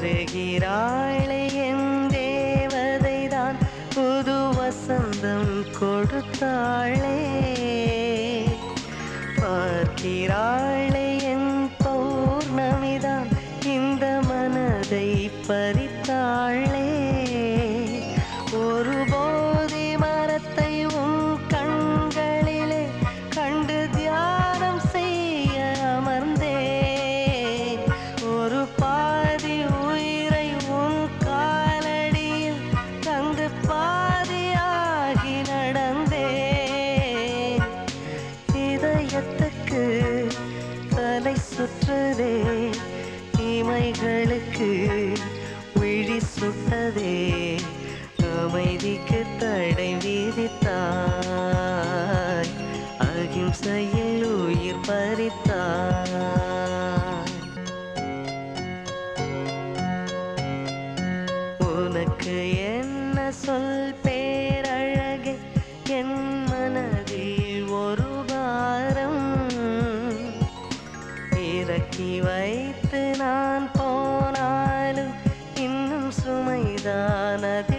வருகிறாளே என் தேவதைதான் புது வசந்தம் கொடுத்தாளே. பார்க்கிறாளே என் பௌர்ணமிதான் இந்த மனதை பறித்தாளே. ஒரு போதி மரத்தை உன் கண்களிலே கண்டு தியானம் செய்ய அமர்ந்தேன். ஒரு பாதி உயிரை உன் காலடியில் தந்து பாதியாகி நடந்தேன். இதயத்துக்கு தலை சுற்றுதே, இமைகளுக்கு விழி சுட்டதே, அமைதிக்கு தடை விதித்தாய், அகிம்சையில் உயிர் பறித்தாய். உனக்கு என்ன சொல் பேரழகே, என் மனதில் ஒரு பாரம் இறக்கி வைத்து நான் போனாலும் இன்னும் சுமைதான் அது